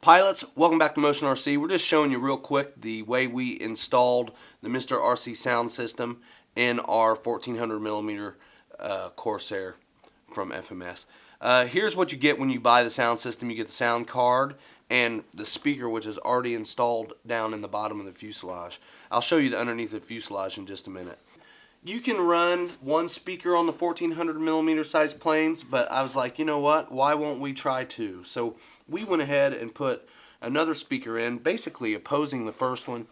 Pilots, welcome back to Motion RC. We're just showing you real quick the way we installed the Mr. RC sound system in our 1400 millimeter Corsair from FMS. Here's what you get when you buy the sound system. You get the sound card and the speaker, which is already installed down in the bottom of the fuselage. I'll show you the underneath the fuselage in just a minute. You can run one speaker on the 1400 millimeter size planes, but I was like, you know what, why won't we try two? So we went ahead and put another speaker in, basically opposing the first one.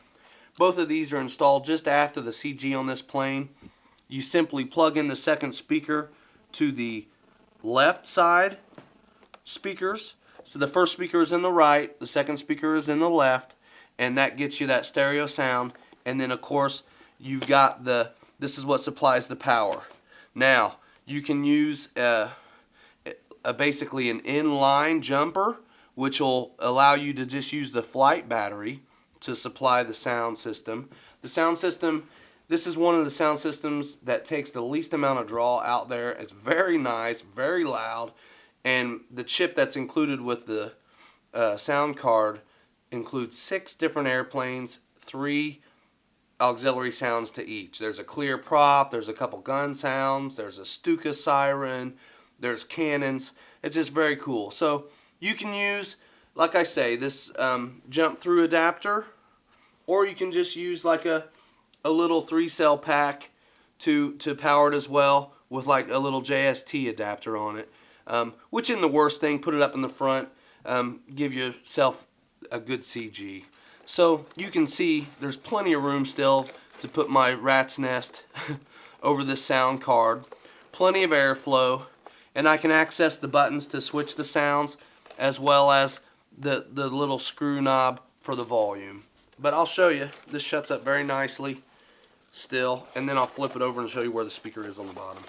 Both of these are installed just after the CG on this plane. You simply plug in the second speaker to the left side speakers. So the first speaker is in the right, the second speaker is in the left, and that gets you that stereo sound. And then of course you've got this is what supplies the power. Now, you can use basically an inline jumper, which will allow you to just use the flight battery to supply the sound system. The sound system, this is one of the sound systems that takes the least amount of draw out there. It's very nice, very loud, and the chip that's included with the sound card includes 6 different airplanes, 3 auxiliary sounds to each. There's a clear prop, there's a couple gun sounds, there's a Stuka siren, there's cannons. It's just very cool. So you can use, like I say, this jump through adapter, or you can just use like a little 3-cell pack to power it as well, with like a little JST adapter on it. Which isn't the worst thing. Put it up in the front, give yourself a good CG. So you can see there's plenty of room still to put my rat's nest over this sound card. Plenty of airflow, and I can access the buttons to switch the sounds, as well as the little screw knob for the volume. But I'll show you. This shuts up very nicely still, and then I'll flip it over and show you where the speaker is on the bottom.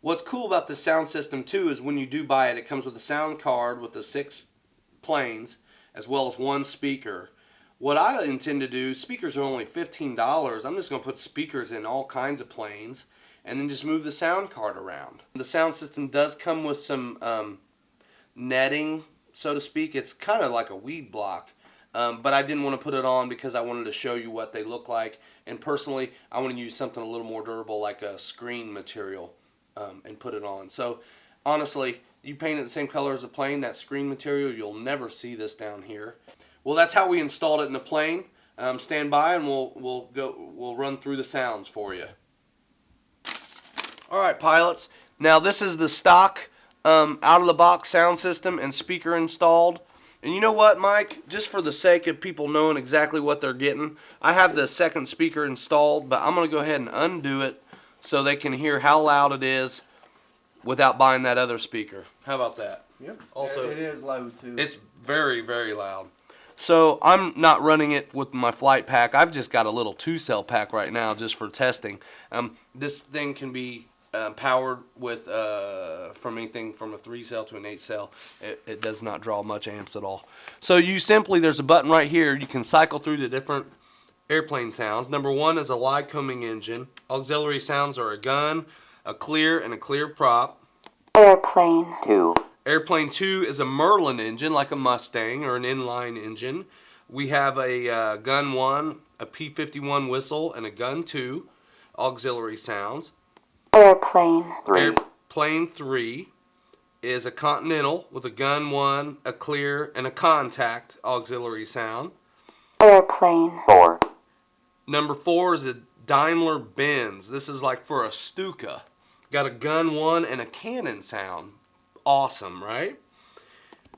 What's cool about the sound system too is when you do buy it, it comes with a sound card with the 6 planes as well as 1 speaker. What I intend to do, speakers are only $15. I'm just going to put speakers in all kinds of planes and then just move the sound card around. The sound system does come with some netting, so to speak. It's kind of like a weed block, but I didn't want to put it on because I wanted to show you what they look like. And personally, I want to use something a little more durable like a screen material. And put it on. So honestly, you paint it the same color as the plane, that screen material, you'll never see this down here. Well, that's how we installed it in the plane. Stand by and we'll run through the sounds for you. Alright, pilots, now this is the stock out of the box sound system and speaker installed. And you know what, Mike, just for the sake of people knowing exactly what they're getting, I have the second speaker installed, but I'm going to go ahead and undo it so they can hear how loud it is without buying that other speaker. How about that? Yep. Also, it is loud too. It's very, very loud. So I'm not running it with my flight pack. I've just got a little 2-cell pack right now just for testing. This thing can be powered with from anything from a 3-cell to an 8-cell. It does not draw much amps at all. So you simply, there's a button right here. You can cycle through the different airplane sounds. Number 1 is a Lycoming Engine. Auxiliary sounds are a gun, a clear, and a clear prop. Airplane 2. Airplane 2 is a Merlin engine, like a Mustang or an inline engine. We have a gun 1, a P51 Whistle, and a gun 2 auxiliary sounds. Airplane 3. Airplane 3 is a Continental with a gun 1, a clear, and a contact auxiliary sound. Airplane 4. Number 4 is a Daimler Benz. This is like for a Stuka. Got a gun 1 and a cannon sound. Awesome, right?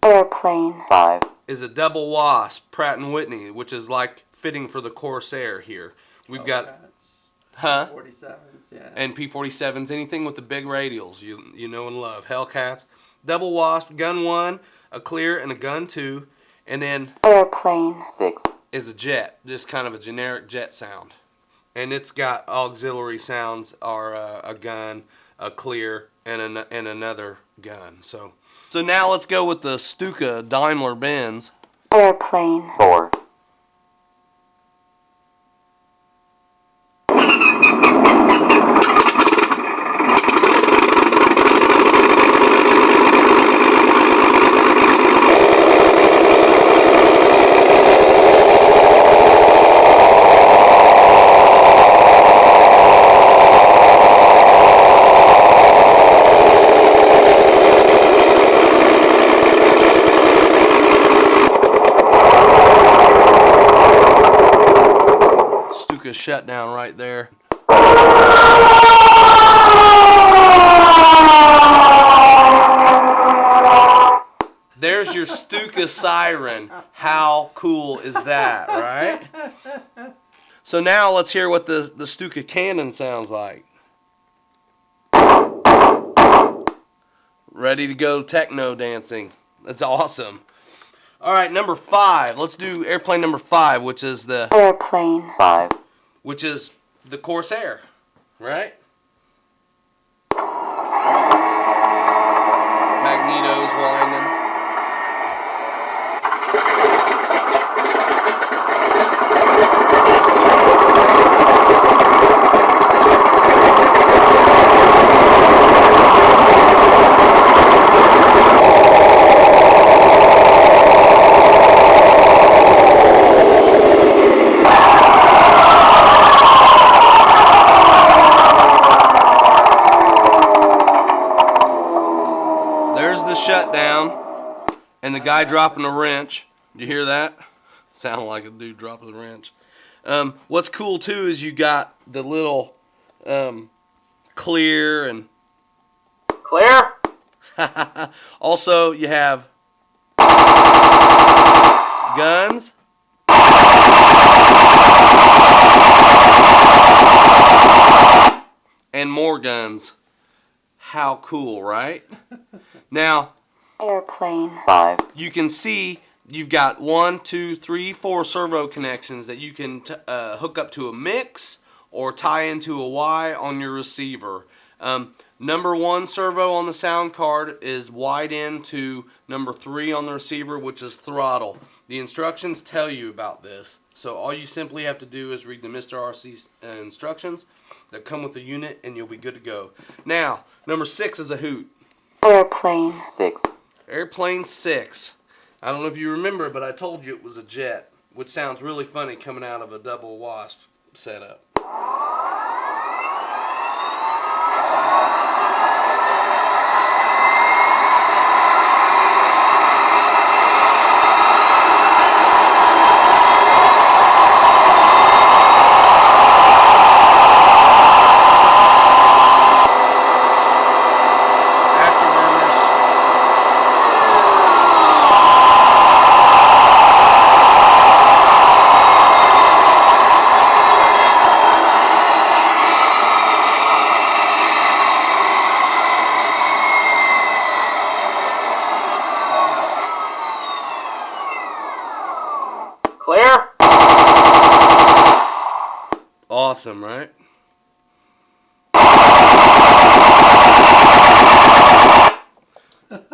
Airplane 5 is a double wasp Pratt & Whitney, which is like fitting for the Corsair here. We've got P47s, yeah. And P47s, anything with the big radials you know and love. Hellcats. Double wasp, gun 1, a clear, and a gun 2. And then Airplane 6 is a jet, just kind of a generic jet sound. And it's got auxiliary sounds are a gun, a clear, and another gun. So now let's go with the Stuka Daimler Benz. Airplane 4. Stuka shutdown right there. There's your Stuka siren. How cool is that, right? So now let's hear what the Stuka cannon sounds like. Ready to go techno dancing. That's awesome. All right, number 5. Let's do airplane number 5, which is the airplane 5, which is the Corsair, right? Magneto's winding. It's awesome. There's the shutdown and the guy dropping a wrench. You hear that? Sounded like a dude dropping a wrench. What's cool too is you got the little clear and clear. Also, you have guns. And more guns. How cool, right? Now, airplane 5, you can see you've got 1, 2, 3, 4 servo connections that you can hook up to a mix or tie into a Y on your receiver. Number 1 servo on the sound card is wide in to number 3 on the receiver, which is throttle. The instructions tell you about this. So all you simply have to do is read the Mr. RC instructions that come with the unit and you'll be good to go. Now, number 6 is a hoot. airplane 6, Airplane 6. I don't know if you remember, but I told you it was a jet, which sounds really funny coming out of a double wasp setup. Clear? Awesome, right?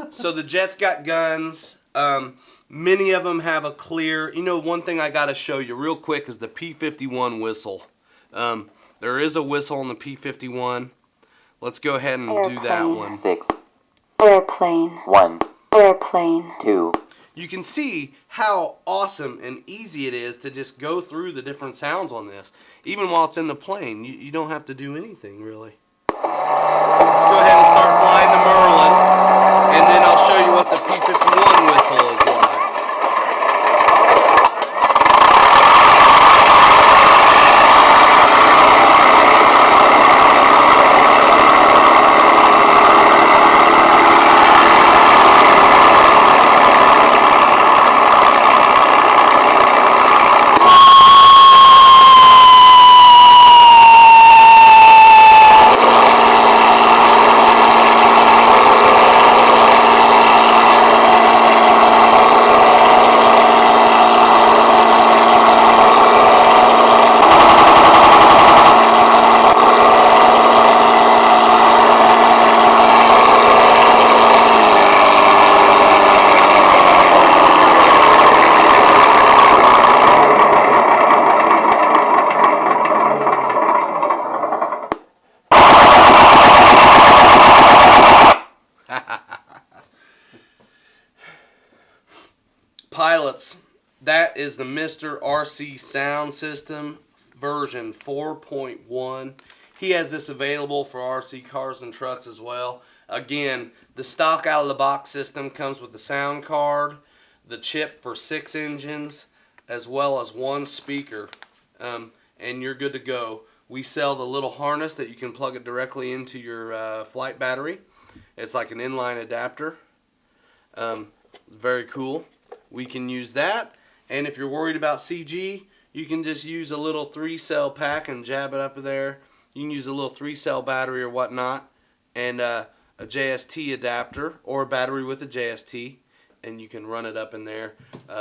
So the jet's got guns. Many of them have a clear. You know, one thing I got to show you real quick is the P51 whistle. There is a whistle on the P51. Let's go ahead and do that one. 6, airplane 1, airplane 2. You can see how awesome and easy it is to just go through the different sounds on this. Even while it's in the plane, you don't have to do anything really. Let's go ahead and start flying the Merlin, and then I'll show you what the P51 whistle is like. Pilots, that is the Mr. RC sound system version 4.1. He has this available for RC cars and trucks as well. Again, the stock out of the box system comes with the sound card, the chip for 6 engines, as well as 1 speaker. and you're good to go. We sell the little harness that you can plug it directly into your flight battery. It's like an inline adapter. Very cool. We can use that, and if you're worried about CG, you can just use a little 3-cell pack and jab it up there. You can use a little 3-cell battery or whatnot, and a JST adapter or a battery with a JST, and you can run it up in there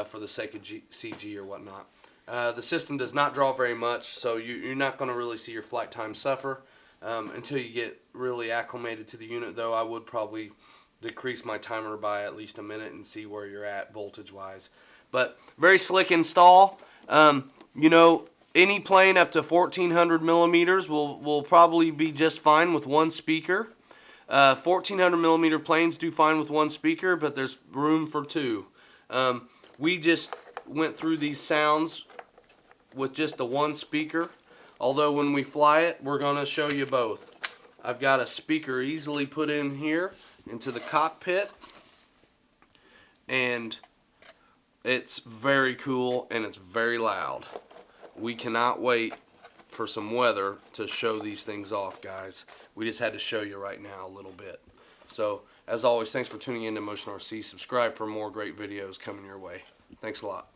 for the sake of CG or whatnot. The system does not draw very much, so you're not going to really see your flight time suffer until you get really acclimated to the unit, though I would probably decrease my timer by at least a minute and see where you're at voltage-wise. But very slick install. You know, any plane up to 1400 millimeters will probably be just fine with one speaker. 1400 millimeter planes do fine with one speaker, but there's room for two. We just went through these sounds with just the one speaker, although when we fly it, we're going to show you both. I've got a speaker easily put in here into the cockpit, and it's very cool and it's very loud. We cannot wait for some weather to show these things off, guys. We just had to show you right now a little bit. So, as always, thanks for tuning in to Motion RC. Subscribe for more great videos coming your way. Thanks a lot.